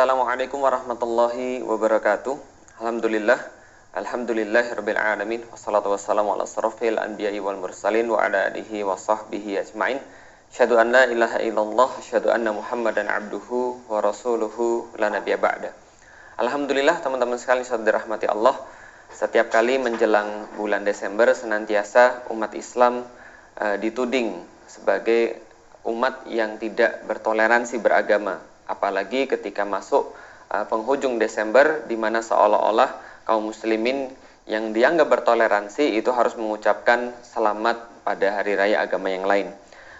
Assalamualaikum warahmatullahi wabarakatuh. Alhamdulillahirabbil alamin wassalatu wassalamu ala asrofil anbiya'i wal mursalin wa ala alihi wa sahbihi ajmain. Asyhadu an la ilaha illallah, asyhadu anna Muhammadan abduhu wa rasuluhu la nabiyya ba'da. Alhamdulillah teman-teman sekalian yang dirahmati Allah, setiap kali menjelang bulan Desember senantiasa umat Islam dituding sebagai umat yang tidak bertoleransi beragama. Apalagi ketika masuk penghujung Desember, di mana seolah-olah kaum muslimin yang dianggap bertoleransi itu harus mengucapkan selamat pada hari raya agama yang lain.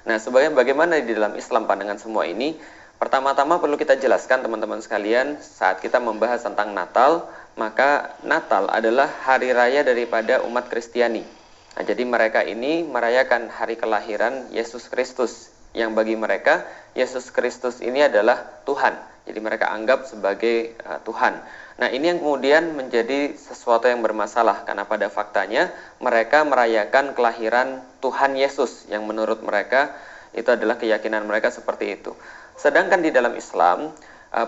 Nah, bagaimana di dalam Islam pandangan semua ini? Pertama-tama perlu kita jelaskan teman-teman sekalian, saat kita membahas tentang Natal, maka Natal adalah hari raya daripada umat Kristiani. Nah, jadi mereka ini merayakan hari kelahiran Yesus Kristus, yang bagi mereka Yesus Kristus ini adalah Tuhan. Jadi mereka anggap sebagai Tuhan. Nah, ini yang kemudian menjadi sesuatu yang bermasalah, karena pada faktanya mereka merayakan kelahiran Tuhan Yesus, yang menurut mereka itu adalah keyakinan mereka seperti itu. Sedangkan di dalam Islam,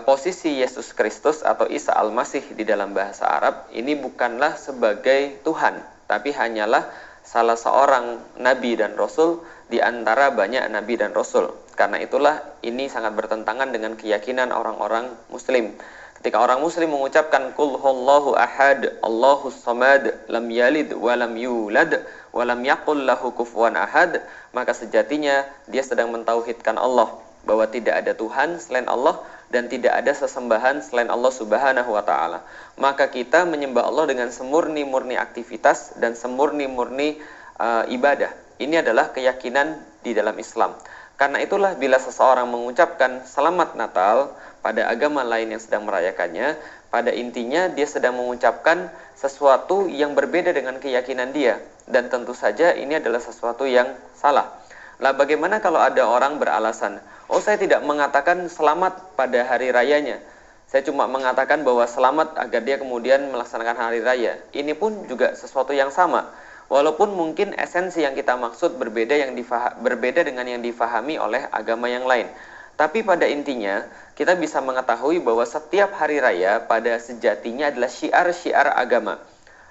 posisi Yesus Kristus atau Isa Al-Masih di dalam bahasa Arab ini bukanlah sebagai Tuhan, tapi hanyalah salah seorang nabi dan rasul di antara banyak nabi dan rasul. Karena itulah ini sangat bertentangan dengan keyakinan orang-orang muslim. Ketika orang muslim mengucapkan qul huwallahu ahad, Allahus samad, lam yalid wa lam yulad wa lam yakul lahu kufuwan ahad, maka sejatinya dia sedang mentauhidkan Allah, bahwa tidak ada Tuhan selain Allah dan tidak ada sesembahan selain Allah Subhanahu wa ta'ala. Maka kita menyembah Allah dengan semurni-murni aktivitas dan semurni-murni ibadah. Ini adalah keyakinan di dalam Islam. Karena itulah bila seseorang mengucapkan selamat Natal pada agama lain yang sedang merayakannya, pada intinya dia sedang mengucapkan sesuatu yang berbeda dengan keyakinan dia. Dan tentu saja ini adalah sesuatu yang salah. Lah, bagaimana kalau ada orang beralasan, oh saya tidak mengatakan selamat pada hari rayanya, saya cuma mengatakan bahwa selamat agar dia kemudian melaksanakan hari raya. Ini pun juga sesuatu yang sama, walaupun mungkin esensi yang kita maksud berbeda dengan yang difahami oleh agama yang lain. Tapi pada intinya kita bisa mengetahui bahwa setiap hari raya pada sejatinya adalah syiar-syiar agama.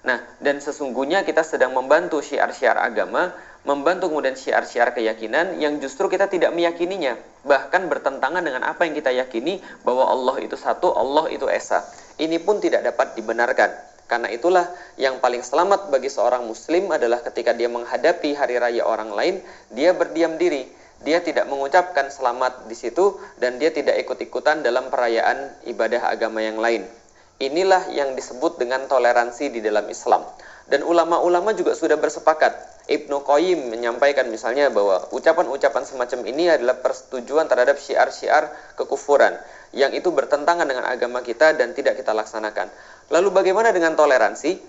Nah, dan sesungguhnya kita sedang membantu syiar-syiar agama, membantu kemudian syiar-syiar keyakinan yang justru kita tidak meyakininya, bahkan bertentangan dengan apa yang kita yakini, bahwa Allah itu satu, Allah itu esa. Ini pun tidak dapat dibenarkan. Karena itulah yang paling selamat bagi seorang muslim adalah ketika dia menghadapi hari raya orang lain, dia berdiam diri, dia tidak mengucapkan selamat di situ, dan dia tidak ikut-ikutan dalam perayaan ibadah agama yang lain. Inilah yang disebut dengan toleransi di dalam Islam. Dan ulama-ulama juga sudah bersepakat. Ibnu Qayyim menyampaikan misalnya bahwa ucapan-ucapan semacam ini adalah persetujuan terhadap syiar-syiar kekufuran yang itu bertentangan dengan agama kita dan tidak kita laksanakan. Lalu bagaimana dengan toleransi?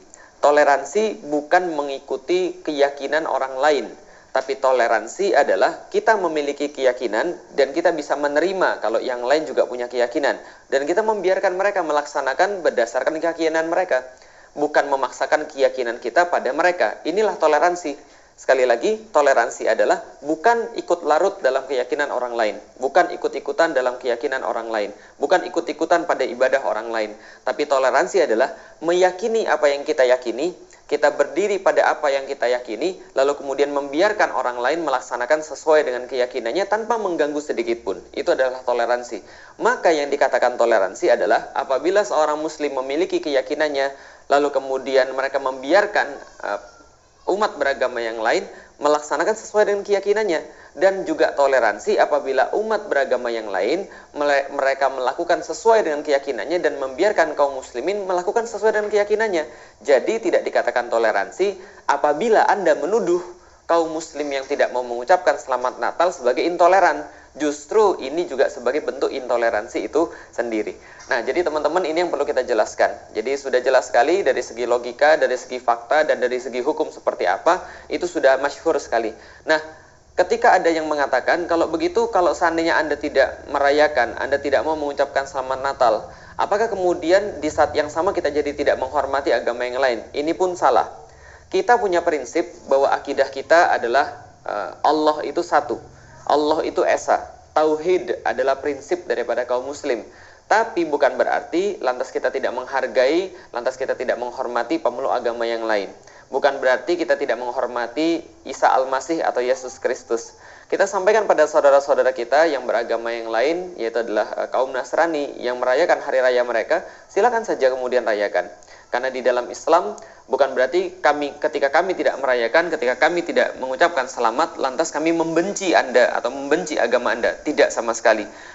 Toleransi bukan mengikuti keyakinan orang lain, tapi toleransi adalah kita memiliki keyakinan dan kita bisa menerima kalau yang lain juga punya keyakinan, dan kita membiarkan mereka melaksanakan berdasarkan keyakinan mereka, bukan memaksakan keyakinan kita pada mereka. Inilah toleransi. Sekali lagi, toleransi adalah bukan ikut larut dalam keyakinan orang lain, bukan ikut-ikutan dalam keyakinan orang lain, bukan ikut-ikutan pada ibadah orang lain. Tapi toleransi adalah meyakini apa yang kita yakini, kita berdiri pada apa yang kita yakini, lalu kemudian membiarkan orang lain melaksanakan sesuai dengan keyakinannya tanpa mengganggu sedikit pun. Itu adalah toleransi. Maka yang dikatakan toleransi adalah apabila seorang muslim memiliki keyakinannya, lalu kemudian mereka membiarkan umat beragama yang lain melaksanakan sesuai dengan keyakinannya. Dan juga toleransi apabila umat beragama yang lain mereka melakukan sesuai dengan keyakinannya dan membiarkan kaum muslimin melakukan sesuai dengan keyakinannya. Jadi tidak dikatakan toleransi apabila Anda menuduh kaum muslim yang tidak mau mengucapkan selamat Natal sebagai intoleran. Justru ini juga sebagai bentuk intoleransi itu sendiri. Nah, jadi teman-teman, ini yang perlu kita jelaskan. Jadi sudah jelas sekali dari segi logika, dari segi fakta, dan dari segi hukum seperti apa, itu sudah masyhur sekali. Nah, ketika ada yang mengatakan, kalau begitu, kalau seandainya Anda tidak merayakan, Anda tidak mau mengucapkan selamat Natal, apakah kemudian di saat yang sama kita jadi tidak menghormati agama yang lain? Ini pun salah. Kita punya prinsip bahwa akidah kita adalah Allah itu satu, Allah itu esa. Tauhid adalah prinsip daripada kaum muslim. Tapi bukan berarti lantas kita tidak menghargai, lantas kita tidak menghormati pemeluk agama yang lain. Bukan berarti kita tidak menghormati Isa Al-Masih atau Yesus Kristus. Kita sampaikan pada saudara-saudara kita yang beragama yang lain, yaitu adalah kaum Nasrani yang merayakan hari raya mereka, silakan saja kemudian rayakan. Karena di dalam Islam bukan berarti ketika kami tidak merayakan, ketika kami tidak mengucapkan selamat, lantas kami membenci Anda atau membenci agama Anda. Tidak sama sekali.